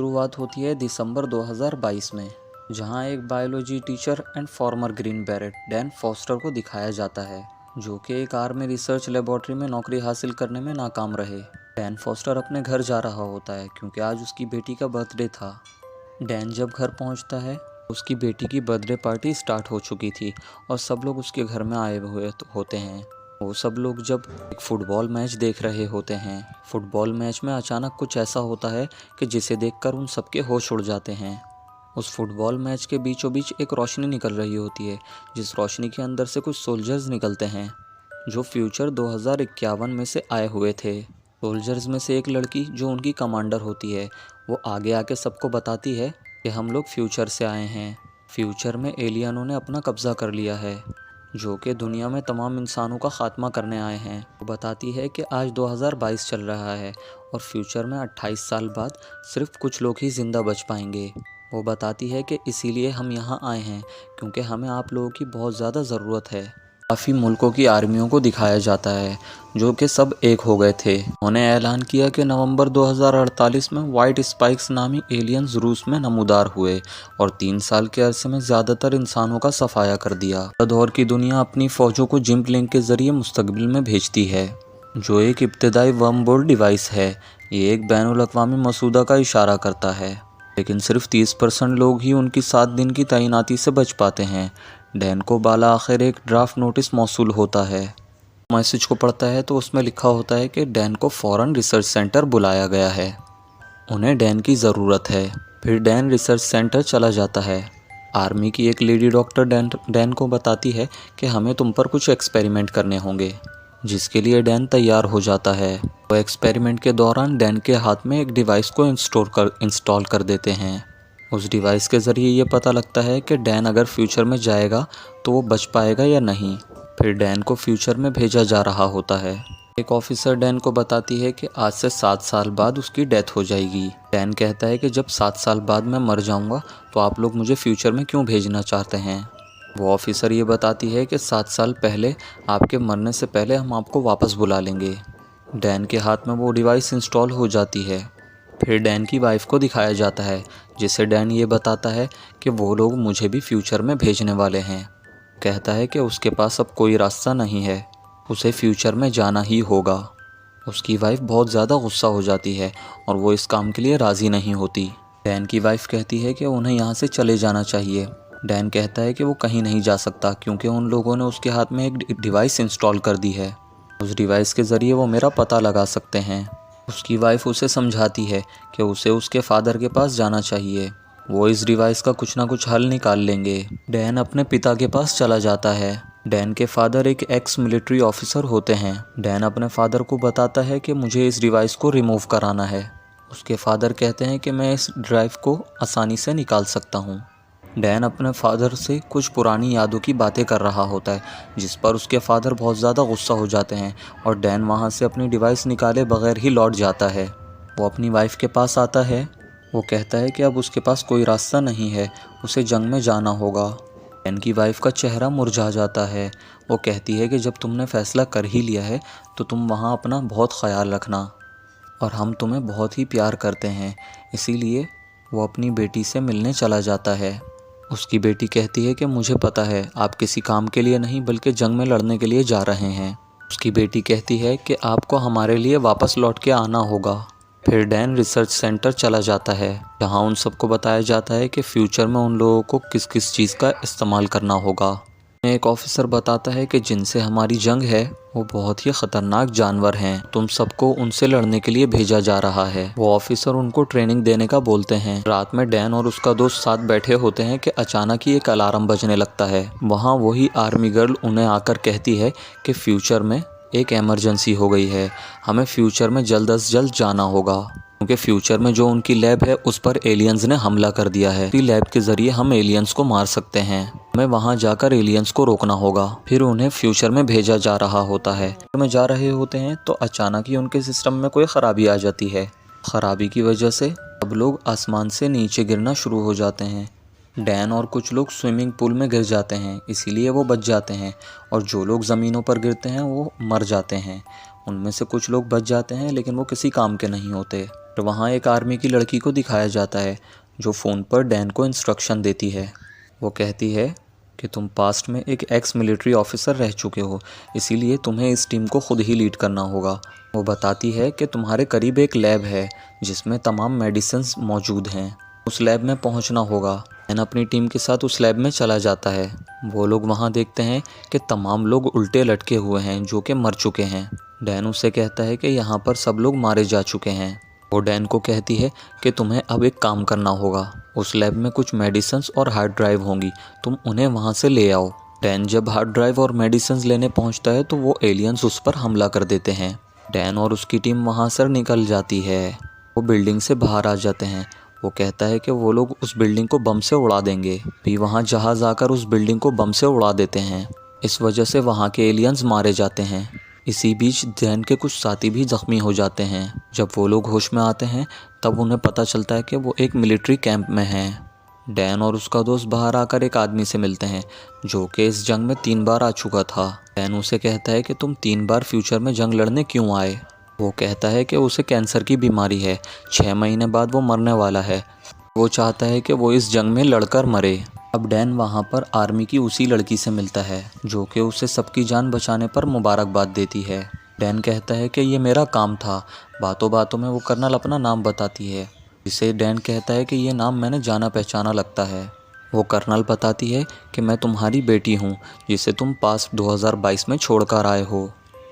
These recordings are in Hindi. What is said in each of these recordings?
शुरुआत होती है दिसंबर 2022 में, जहां एक biology teacher and former green beret Dan Foster को दिखाया जाता है, जो कि एक आर्मी रिसर्च लेबोरेटरी में नौकरी हासिल करने में नाकाम रहे। डैन फॉस्टर अपने घर जा रहा होता है क्योंकि आज उसकी बेटी का बर्थडे था। डैन जब घर पहुंचता है, उसकी बेटी की बर्थडे पार्टी स्टार्ट हो चुकी थी और सब लोग उसके घर में आए हुए होते हैं। वो सब लोग जब एक फुटबॉल मैच देख रहे होते हैं, फुटबॉल मैच में अचानक कुछ ऐसा होता है कि जिसे देखकर उन सबके होश उड़ जाते हैं। उस फुटबॉल मैच के बीचों बीच एक रोशनी निकल रही होती है, जिस रोशनी के अंदर से कुछ सोल्जर्स निकलते हैं जो फ्यूचर 2051 में से आए हुए थे। सोल्जर्स में से एक लड़की जो उनकी कमांडर होती है, वो आगे आके सबको बताती है कि हम लोग फ्यूचर से आए हैं। फ्यूचर में एलियनों ने अपना कब्जा कर लिया है, जो कि दुनिया में तमाम इंसानों का खात्मा करने आए हैं। वो बताती है कि आज 2022 चल रहा है और फ्यूचर में 28 साल बाद सिर्फ कुछ लोग ही ज़िंदा बच पाएंगे। वो बताती है कि इसीलिए हम यहाँ आए हैं क्योंकि हमें आप लोगों की बहुत ज़्यादा ज़रूरत है। काफ़ी मुल्कों की आर्मियों को दिखाया जाता है जो कि सब एक हो गए थे। उन्होंने ऐलान किया कि नवंबर 2048 में वाइट स्पाइक्स नामी एलियंस रूस में नमूदार हुए और 3 साल के अरसे में ज़्यादातर इंसानों का सफाया कर दिया। दौर की दुनिया अपनी फ़ौजों को जिम्प लिंक के ज़रिए मुस्तकबिल में भेजती है, जो एक इब्तदाई वर्मबोर्ड डिवाइस है। ये एक बैनुल-अक़वामी मसूदा का इशारा करता है, लेकिन सिर्फ 30% लोग ही उनकी 7 दिन की तैनाती से बच पाते हैं। डैन को बाला आखिर एक ड्राफ्ट नोटिस मौसूल होता है। मैसेज को पढ़ता है तो उसमें लिखा होता है कि डैन को फ़ौरन रिसर्च सेंटर बुलाया गया है, उन्हें डैन की ज़रूरत है। फिर डैन रिसर्च सेंटर चला जाता है। आर्मी की एक लेडी डॉक्टर डैन को बताती है कि हमें तुम पर कुछ एक्सपेरिमेंट करने होंगे, जिसके लिए डैन तैयार हो जाता है। वो एक्सपेरिमेंट के दौरान डैन के हाथ में एक डिवाइस को इंस्टॉल कर देते हैं। उस डिवाइस के ज़रिए ये पता लगता है कि डैन अगर फ्यूचर में जाएगा तो वो बच पाएगा या नहीं। फिर डैन को फ्यूचर में भेजा जा रहा होता है। एक ऑफिसर डैन को बताती है कि आज से 7 साल बाद उसकी डेथ हो जाएगी। डैन कहता है कि जब 7 साल बाद मैं मर जाऊंगा तो आप लोग मुझे फ्यूचर में क्यों भेजना चाहते हैं। वो ऑफिसर ये बताती है कि 7 साल पहले आपके मरने से पहले हम आपको वापस बुला लेंगे। डैन के हाथ में वो डिवाइस इंस्टॉल हो जाती है। फिर डैन की वाइफ को दिखाया जाता है, जिसे डैन ये बताता है कि वो लोग मुझे भी फ्यूचर में भेजने वाले हैं। कहता है कि उसके पास अब कोई रास्ता नहीं है, उसे फ्यूचर में जाना ही होगा। उसकी वाइफ बहुत ज़्यादा गुस्सा हो जाती है और वो इस काम के लिए राज़ी नहीं होती। डैन की वाइफ कहती है कि उन्हें यहाँ से चले जाना चाहिए। डैन कहता है कि वो कहीं नहीं जा सकता क्योंकि उन लोगों ने उसके हाथ में एक डिवाइस इंस्टॉल कर दी है। उस डिवाइस के ज़रिए वो मेरा पता लगा सकते हैं। उसकी वाइफ उसे समझाती है कि उसे उसके फादर के पास जाना चाहिए, वो इस डिवाइस का कुछ ना कुछ हल निकाल लेंगे। डैन अपने पिता के पास चला जाता है। डैन के फादर एक एक्स मिलिट्री ऑफिसर होते हैं। डैन अपने फादर को बताता है कि मुझे इस डिवाइस को रिमूव कराना है। उसके फादर कहते हैं कि मैं इस ड्राइव को आसानी से निकाल सकता हूँ। डैन अपने फादर से कुछ पुरानी यादों की बातें कर रहा होता है, जिस पर उसके फादर बहुत ज़्यादा गुस्सा हो जाते हैं और डैन वहाँ से अपनी डिवाइस निकाले बगैर ही लौट जाता है। वो अपनी वाइफ के पास आता है। वो कहता है कि अब उसके पास कोई रास्ता नहीं है, उसे जंग में जाना होगा। डैन की वाइफ का चेहरा मुरझा जाता है। वो कहती है कि जब तुमने फ़ैसला कर ही लिया है तो तुम वहाँ अपना बहुत ख्याल रखना, और हम तुम्हें बहुत ही प्यार करते हैं। इसीलिए वो अपनी बेटी से मिलने चला जाता है। उसकी बेटी कहती है कि मुझे पता है आप किसी काम के लिए नहीं बल्कि जंग में लड़ने के लिए जा रहे हैं। उसकी बेटी कहती है कि आपको हमारे लिए वापस लौट के आना होगा। फिर डैन रिसर्च सेंटर चला जाता है, जहां उन सबको बताया जाता है कि फ्यूचर में उन लोगों को किस किस चीज़ का इस्तेमाल करना होगा। एक ऑफिसर बताता है कि जिनसे हमारी जंग है वो बहुत ही ख़तरनाक जानवर हैं, तुम सबको उनसे लड़ने के लिए भेजा जा रहा है। वो ऑफिसर उनको ट्रेनिंग देने का बोलते हैं। रात में डैन और उसका दोस्त साथ बैठे होते हैं कि अचानक ही एक अलार्म बजने लगता है। वहाँ वही आर्मी गर्ल उन्हें आकर कहती है कि फ्यूचर में एक इमरजेंसी हो गई है, हमें फ्यूचर में जल्द अज जल्द जाना होगा क्योंकि फ्यूचर में जो उनकी लैब है उस पर एलियंस ने हमला कर दिया है। इसी लैब के ज़रिए हम एलियंस को मार सकते हैं, हमें वहां जाकर एलियंस को रोकना होगा। फिर उन्हें फ्यूचर में भेजा जा रहा होता है। में जा रहे होते हैं तो अचानक ही उनके सिस्टम में कोई ख़राबी आ जाती है। ख़राबी की वजह से सब लोग आसमान से नीचे गिरना शुरू हो जाते हैं। डैन और कुछ लोग स्विमिंग पूल में गिर जाते हैं, इसीलिए वो बच जाते हैं, और जो लोग ज़मीनों पर गिरते हैं वो मर जाते हैं। उनमें से कुछ लोग बच जाते हैं लेकिन वो किसी काम के नहीं होते। फिर वहाँ एक आर्मी की लड़की को दिखाया जाता है जो फ़ोन पर डैन को इंस्ट्रक्शन देती है। वो कहती है कि तुम पास्ट में एक एक्स मिलिट्री ऑफिसर रह चुके हो, इसीलिए तुम्हें इस टीम को खुद ही लीड करना होगा। वो बताती है कि तुम्हारे करीब एक लैब है जिसमें तमाम मेडिसिन्स मौजूद हैं, उस लैब में पहुंचना होगा। डैन अपनी टीम के साथ उस लैब में चला जाता है। वो लोग वहां देखते हैं कि तमाम लोग उल्टे लटके हुए हैं जो कि मर चुके हैं। डैन उसे कहता है कि यहाँ पर सब लोग मारे जा चुके हैं। वो डैन को कहती है कि तुम्हें अब एक काम करना होगा, उस लैब में कुछ मेडिसिन्स और हार्ड ड्राइव होंगी, तुम उन्हें वहाँ से ले आओ। डैन जब हार्ड ड्राइव और मेडिसिन्स लेने पहुँचता है तो वो एलियंस उस पर हमला कर देते हैं। डैन और उसकी टीम वहाँ से निकल जाती है। वो बिल्डिंग से बाहर आ जाते हैं। वो कहता है कि वो लोग उस बिल्डिंग को बम से उड़ा देंगे। भी वहाँ जहाज़ आकर उस बिल्डिंग को बम से उड़ा देते हैं। इस वजह से वहाँ के एलियंस मारे जाते हैं। इसी बीच डैन के कुछ साथी भी जख्मी हो जाते हैं। जब वो लोग होश में आते हैं तब उन्हें पता चलता है कि वो एक मिलिट्री कैंप में हैं। डैन और उसका दोस्त बाहर आकर एक आदमी से मिलते हैं जो कि इस जंग में 3 बार आ चुका था। डैन उसे कहता है कि तुम 3 बार फ्यूचर में जंग लड़ने क्यों आए। वो कहता है कि उसे कैंसर की बीमारी है, 6 महीने बाद वो मरने वाला है। वो चाहता है कि वो इस जंग में लड़कर मरे। अब डैन वहाँ पर आर्मी की उसी लड़की से मिलता है जो कि उसे सबकी जान बचाने पर मुबारकबाद देती है। डैन कहता है कि ये मेरा काम था। बातों बातों में वो कर्नल अपना नाम बताती है, जिसे डैन कहता है कि ये नाम मैंने जाना पहचाना लगता है। वो कर्नल बताती है कि मैं तुम्हारी बेटी हूँ जिसे तुम पास 2022 में छोड़कर आए हो।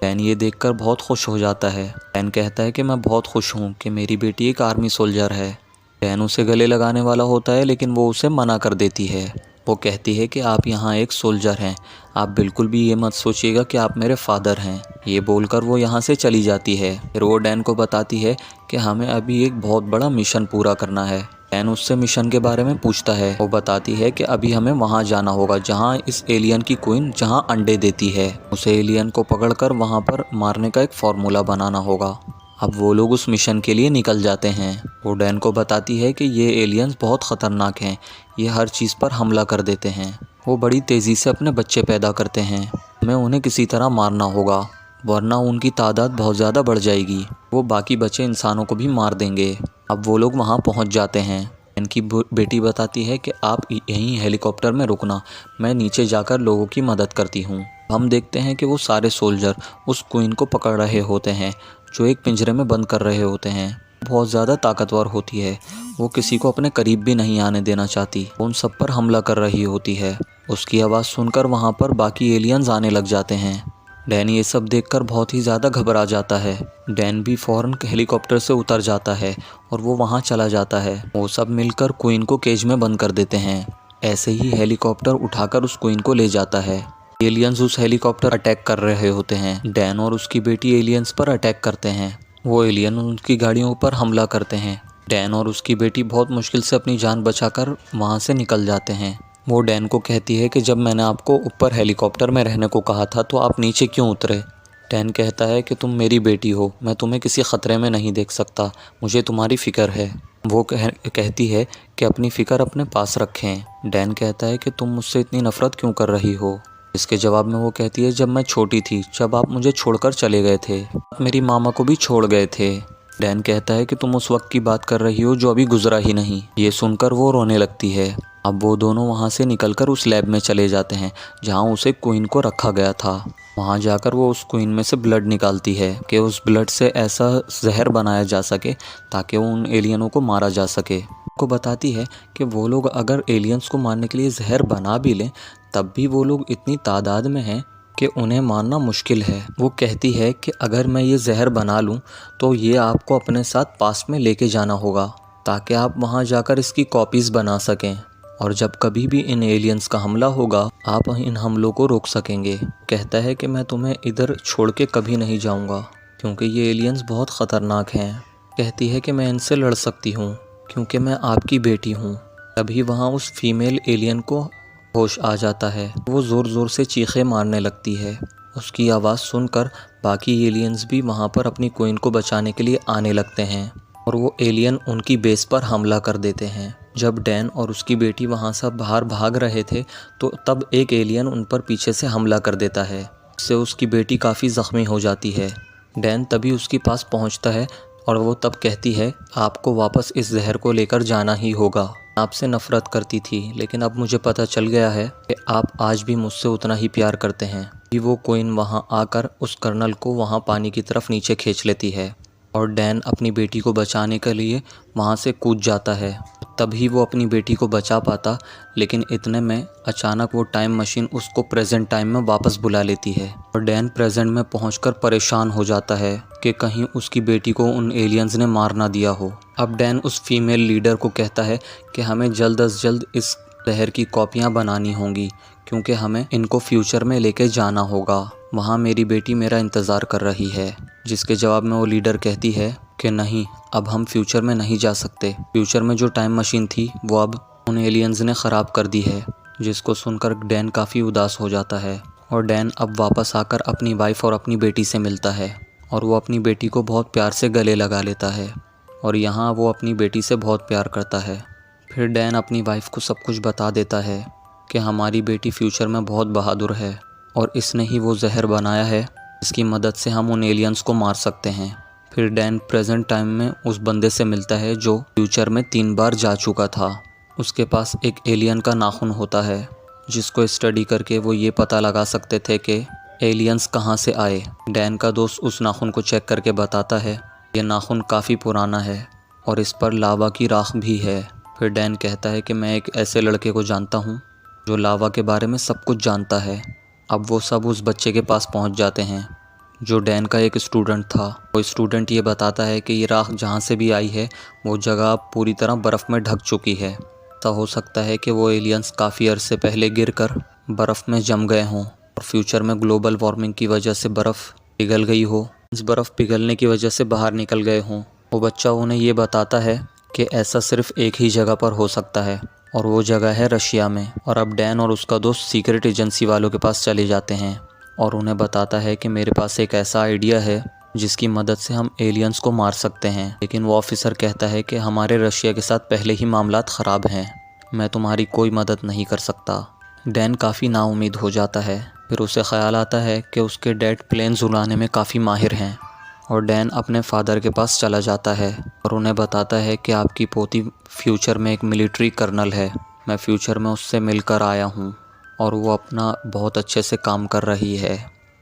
डैन ये देखकर बहुत खुश हो जाता है। डैन कहता है कि मैं बहुत खुश हूँ कि मेरी बेटी एक आर्मी सोल्जर है। डैन उसे गले लगाने वाला होता है लेकिन वो उसे मना कर देती है। वो कहती है कि आप यहाँ एक सोल्जर हैं, आप बिल्कुल भी ये मत सोचिएगा कि आप मेरे फादर हैं। ये बोलकर वो यहाँ से चली जाती है। फिर वो डैन को बताती है कि हमें अभी एक बहुत बड़ा मिशन पूरा करना है। डैन उससे मिशन के बारे में पूछता है। वो बताती है कि अभी हमें वहाँ जाना होगा जहाँ इस एलियन की क्वीन जहाँ अंडे देती है। उसे एलियन को पकड़कर वहाँ पर मारने का एक फार्मूला बनाना होगा। अब वो लोग उस मिशन के लिए निकल जाते हैं। वो डैन को बताती है कि ये एलियंस बहुत ख़तरनाक हैं, ये हर चीज़ पर हमला कर देते हैं। वो बड़ी तेज़ी से अपने बच्चे पैदा करते हैं। हमें उन्हें किसी तरह मारना होगा वरना उनकी तादाद बहुत ज़्यादा बढ़ जाएगी। वो बाकी बचे इंसानों को भी मार देंगे। अब वो लोग वहाँ पहुँच जाते हैं। इनकी बेटी बताती है कि आप यहीं हेलीकॉप्टर में रुकना, मैं नीचे जाकर लोगों की मदद करती हूँ। हम देखते हैं कि वो सारे सोल्जर उस क्वीन को पकड़ रहे होते हैं जो एक पिंजरे में बंद कर रहे होते हैं। बहुत ज़्यादा ताकतवर होती है, वो किसी को अपने करीब भी नहीं आने देना चाहती। उन सब पर हमला कर रही होती है। उसकी आवाज़ सुनकर वहाँ पर बाकी एलियंस आने लग जाते हैं। डैन ये सब देखकर बहुत ही ज़्यादा घबरा जाता है। डैन भी फ़ौरन हेलीकॉप्टर से उतर जाता है और वो वहाँ चला जाता है। वो सब मिलकर क्वीन को केज में बंद कर देते हैं। ऐसे ही हेलीकॉप्टर उठाकर उस क्वीन को ले जाता है। एलियंस उस हेलीकॉप्टर अटैक कर रहे होते हैं। डैन और उसकी बेटी एलियंस पर अटैक करते हैं। वो एलियन उनकी गाड़ियों पर हमला करते हैं। डैन और उसकी बेटी बहुत मुश्किल से अपनी जान बचाकर वहाँ से निकल जाते हैं। वो डैन को कहती है कि जब मैंने आपको ऊपर हेलीकॉप्टर में रहने को कहा था तो आप नीचे क्यों उतरे। डैन कहता है कि तुम मेरी बेटी हो, मैं तुम्हें किसी ख़तरे में नहीं देख सकता, मुझे तुम्हारी फ़िक्र है। वो कहती है कि अपनी फ़िक्र अपने पास रखें। डैन कहता है कि तुम मुझसे इतनी नफ़रत क्यों कर रही हो। इसके जवाब में वो कहती है जब मैं छोटी थी, जब आप मुझे छोड़कर चले गए थे, आप मेरी मामा को भी छोड़ गए थे। डैन कहता है कि तुम उस वक्त की बात कर रही हो जो अभी गुजरा ही नहीं। ये सुनकर वो रोने लगती है। अब वो दोनों वहाँ से निकलकर उस लैब में चले जाते हैं जहाँ उसे क्वीन को रखा गया था। वहाँ जाकर वो उस क्वीन में से ब्लड निकालती है कि उस ब्लड से ऐसा जहर बनाया जा सके ताकि उन एलियनों को मारा जा सके। को बताती है कि वो लोग अगर एलियंस को मारने के लिए जहर बना भी लें तब भी वो लोग इतनी तादाद में हैं कि उन्हें मारना मुश्किल है। वो कहती है कि अगर मैं ये जहर बना लूँ तो ये आपको अपने साथ पास्ट में लेके जाना होगा ताकि आप वहाँ जाकर इसकी कॉपीज़ बना सकें और जब कभी भी इन एलियंस का हमला होगा आप इन हमलों को रोक सकेंगे। कहता है कि मैं तुम्हें इधर छोड़ के कभी नहीं जाऊँगा क्योंकि ये एलियंस बहुत ख़तरनाक हैं। कहती है कि मैं इनसे लड़ सकती हूँ क्योंकि मैं आपकी बेटी हूँ। तभी वहाँ उस फीमेल एलियन को होश आ जाता है। वो ज़ोर ज़ोर से चीखें मारने लगती है। उसकी आवाज़ सुनकर बाकी एलियंस भी वहाँ पर अपनी क्वीन को बचाने के लिए आने लगते हैं और वो एलियन उनकी बेस पर हमला कर देते हैं। जब डैन और उसकी बेटी वहाँ से बाहर भाग रहे थे तो तब एक एलियन उन पर पीछे से हमला कर देता है। इससे उसकी बेटी काफ़ी ज़ख्मी हो जाती है। डैन तभी उसके पास पहुँचता है और वो तब कहती है, आपको वापस इस जहर को लेकर जाना ही होगा। आपसे नफरत करती थी, लेकिन अब मुझे पता चल गया है कि आप आज भी मुझसे उतना ही प्यार करते हैं। कि वो क्वीन वहाँ आकर उस कर्नल को वहाँ पानी की तरफ नीचे खींच लेती है और डैन अपनी बेटी को बचाने के लिए वहाँ से कूद जाता है। तभी वो अपनी बेटी को बचा पाता, लेकिन इतने में अचानक वो टाइम मशीन उसको प्रेजेंट टाइम में वापस बुला लेती है और डैन प्रेजेंट में पहुंचकर परेशान हो जाता है कि कहीं उसकी बेटी को उन एलियंस ने मार ना दिया हो। अब डैन उस फीमेल लीडर को कहता है कि हमें जल्द अज जल्द इस जहर की कॉपियाँ बनानी होंगी, क्योंकि हमें इनको फ्यूचर में लेके जाना होगा। वहाँ मेरी बेटी मेरा इंतज़ार कर रही है। जिसके जवाब में वो लीडर कहती है कि नहीं, अब हम फ्यूचर में नहीं जा सकते। फ्यूचर में जो टाइम मशीन थी वो अब उन एलियंस ने ख़राब कर दी है। जिसको सुनकर डैन काफ़ी उदास हो जाता है और डैन अब वापस आकर अपनी वाइफ और अपनी बेटी से मिलता है और वो अपनी बेटी को बहुत प्यार से गले लगा लेता है और यहाँ वो अपनी बेटी से बहुत प्यार करता है। फिर डैन अपनी वाइफ को सब कुछ बता देता है कि हमारी बेटी फ्यूचर में बहुत बहादुर है और इसने ही वो जहर बनाया है जिसकी मदद से हम उन एलियंस को मार सकते हैं। फिर डैन प्रेजेंट टाइम में उस बंदे से मिलता है जो फ्यूचर में 3 बार जा चुका था। उसके पास एक एलियन का नाखून होता है जिसको स्टडी करके वो ये पता लगा सकते थे कि एलियंस कहाँ से आए। डैन का दोस्त उस नाखून को चेक करके बताता है ये नाखून काफ़ी पुराना है और इस पर लावा की राख भी है। फिर डैन कहता है कि मैं एक ऐसे लड़के को जानता हूँ जो लावा के बारे में सब कुछ जानता है। अब वो सब उस बच्चे के पास पहुँच जाते हैं जो डैन का एक स्टूडेंट था। वो स्टूडेंट ये बताता है कि ये राख जहाँ से भी आई है वो जगह पूरी तरह बर्फ़ में ढक चुकी है। ऐसा हो सकता है कि वो एलियंस काफ़ी अरसे पहले गिरकर बर्फ़ में जम गए हों और फ्यूचर में ग्लोबल वार्मिंग की वजह से बर्फ़ पिघल गई हो। इस बर्फ़ पिघलने की वजह से बाहर निकल गए हों। वो बच्चा उन्हें ये बताता है कि ऐसा सिर्फ एक ही जगह पर हो सकता है और वो जगह है रशिया में। और अब डैन और उसका दोस्त सीक्रेट एजेंसी वालों के पास चले जाते हैं और उन्हें बताता है कि मेरे पास एक ऐसा आइडिया है जिसकी मदद से हम एलियंस को मार सकते हैं। लेकिन वो ऑफिसर कहता है कि हमारे रशिया के साथ पहले ही मामलात ख़राब हैं, मैं तुम्हारी कोई मदद नहीं कर सकता। डैन काफ़ी नाउम्मीद हो जाता है। फिर उसे ख्याल आता है कि उसके डैड प्लेन्स उड़ाने में काफ़ी माहिर हैं और डैन अपने फादर के पास चला जाता है और उन्हें बताता है कि आपकी पोती फ्यूचर में एक मिलिट्री कर्नल है, मैं फ्यूचर में उससे मिलकर आया हूँ और वो अपना बहुत अच्छे से काम कर रही है।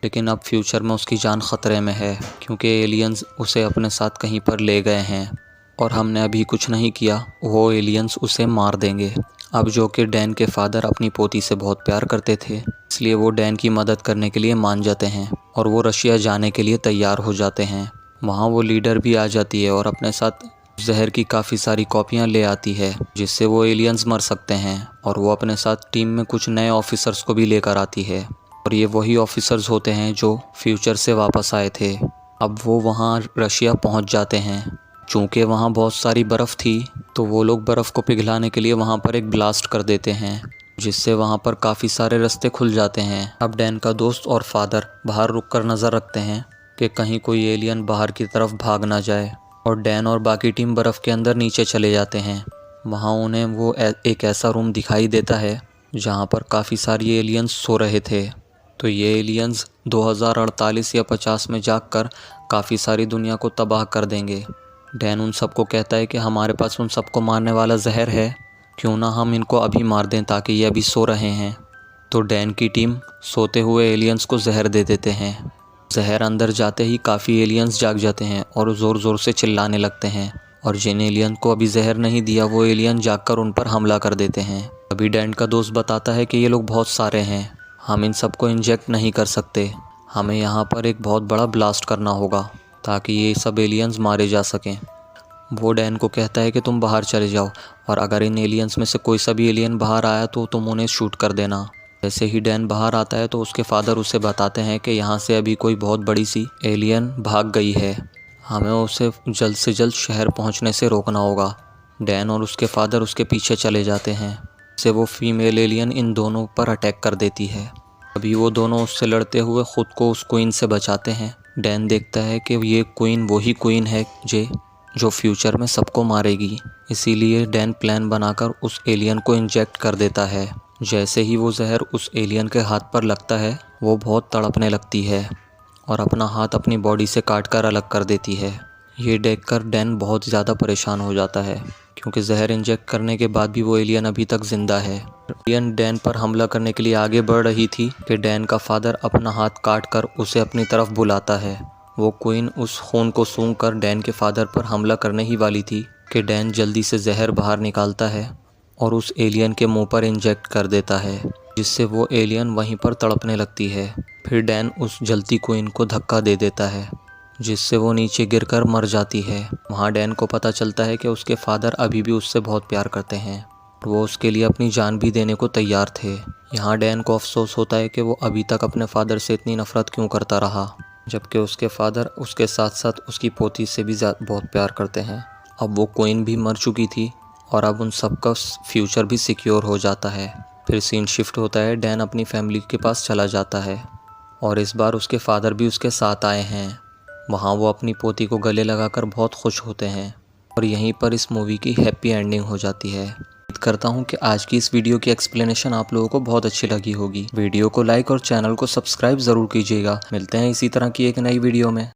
लेकिन अब फ्यूचर में उसकी जान ख़तरे में है क्योंकि एलियंस उसे अपने साथ कहीं पर ले गए हैं और हमने अभी कुछ नहीं किया, वो एलियंस उसे मार देंगे। अब जो कि डैन के फादर अपनी पोती से बहुत प्यार करते थे, इसलिए वो डैन की मदद करने के लिए मान जाते हैं और वो रशिया जाने के लिए तैयार हो जाते हैं। वहाँ वो लीडर भी आ जाती है और अपने साथ जहर की काफ़ी सारी कॉपियाँ ले आती है जिससे वो एलियंस मर सकते हैं और वो अपने साथ टीम में कुछ नए ऑफिसर्स को भी लेकर आती है और ये वही ऑफिसर्स होते हैं जो फ्यूचर से वापस आए थे। अब वो वहाँ रशिया पहुँच जाते हैं। चूँकि वहाँ बहुत सारी बर्फ़ थी तो वो लोग बर्फ़ को पिघलाने के लिए वहाँ पर एक ब्लास्ट कर देते हैं जिससे वहाँ पर काफ़ी सारे रास्ते खुल जाते हैं। अब डैन का दोस्त और फादर बाहर रुककर नज़र रखते हैं कि कहीं कोई एलियन बाहर की तरफ भाग ना जाए और डैन और बाकी टीम बर्फ़ के अंदर नीचे चले जाते हैं। वहाँ उन्हें वो एक ऐसा रूम दिखाई देता है जहाँ पर काफ़ी सारी एलियंस सो रहे थे। तो ये एलियंस 2048 या 50 में जागकर काफ़ी सारी दुनिया को तबाह कर देंगे। डैन उन सबको कहता है कि हमारे पास उन सबको मारने वाला जहर है, क्यों ना हम इनको अभी मार दें ताकि ये अभी सो रहे हैं। तो डैन की टीम सोते हुए एलियंस को जहर दे देते हैं। जहर अंदर जाते ही काफ़ी एलियंस जाग जाते हैं और ज़ोर ज़ोर से चिल्लाने लगते हैं और जिन एलियन को अभी जहर नहीं दिया वो एलियन जागकर उन पर हमला कर देते हैं। अभी डैन का दोस्त बताता है कि ये लोग बहुत सारे हैं, हम इन सबको इंजेक्ट नहीं कर सकते, हमें यहाँ पर एक बहुत बड़ा ब्लास्ट करना होगा ताकि ये सब एलियंस मारे जा सकें। वो डैन को कहता है कि तुम बाहर चले जाओ और अगर इन एलियंस में से कोई सा भी एलियन बाहर आया तो तुम उन्हें शूट कर देना। जैसे ही डैन बाहर आता है तो उसके फादर उसे बताते हैं कि यहाँ से अभी कोई बहुत बड़ी सी एलियन भाग गई है, हमें उसे जल्द से जल्द शहर पहुँचने से रोकना होगा। डैन और उसके फादर उसके पीछे चले जाते हैं, से वो फीमेल एलियन इन दोनों पर अटैक कर देती है। अभी वो दोनों उससे लड़ते हुए ख़ुद को उस क्वीन से बचाते हैं। डैन देखता है कि ये क्वीन वही क्वीन है जो फ्यूचर में सबको मारेगी, इसीलिए डैन प्लान बनाकर उस एलियन को इंजेक्ट कर देता है। जैसे ही वो जहर उस एलियन के हाथ पर लगता है वो बहुत तड़पने लगती है और अपना हाथ अपनी बॉडी से काट कर अलग कर देती है। ये देखकर डैन बहुत ज़्यादा परेशान हो जाता है क्योंकि जहर इंजेक्ट करने के बाद भी वो एलियन अभी तक जिंदा है। एलियन डैन पर हमला करने के लिए आगे बढ़ रही थी कि डैन का फादर अपना हाथ काट कर उसे अपनी तरफ बुलाता है। वो क्वीन उस खून को सूंघ कर डैन के फादर पर हमला करने ही वाली थी कि डैन जल्दी से जहर बाहर निकालता है और उस एलियन के मुंह पर इंजेक्ट कर देता है, जिससे वो एलियन वहीं पर तड़पने लगती है। फिर डैन उस जलती क्वीन को धक्का दे देता है, जिससे वो नीचे गिरकर मर जाती है। वहाँ डैन को पता चलता है कि उसके फादर अभी भी उससे बहुत प्यार करते हैं। वो उसके लिए अपनी जान भी देने को तैयार थे। यहाँ डैन को अफसोस होता है कि वो अभी तक अपने फादर से इतनी नफरत क्यों करता रहा, जबकि उसके फादर उसके साथ साथ उसकी पोती से भी बहुत प्यार करते हैं। अब वो क्वीन भी मर चुकी थी और अब उन सबका फ्यूचर भी सिक्योर हो जाता है। फिर सीन शिफ्ट होता है, डैन अपनी फैमिली के पास चला जाता है और इस बार उसके फादर भी उसके साथ आए हैं। वहाँ वो अपनी पोती को गले लगाकर बहुत खुश होते हैं और यहीं पर इस मूवी की हैप्पी एंडिंग हो जाती है। उम्मीद करता हूँ कि आज की इस वीडियो की एक्सप्लेनेशन आप लोगों को बहुत अच्छी लगी होगी। वीडियो को लाइक और चैनल को सब्सक्राइब ज़रूर कीजिएगा। मिलते हैं इसी तरह की एक नई वीडियो में।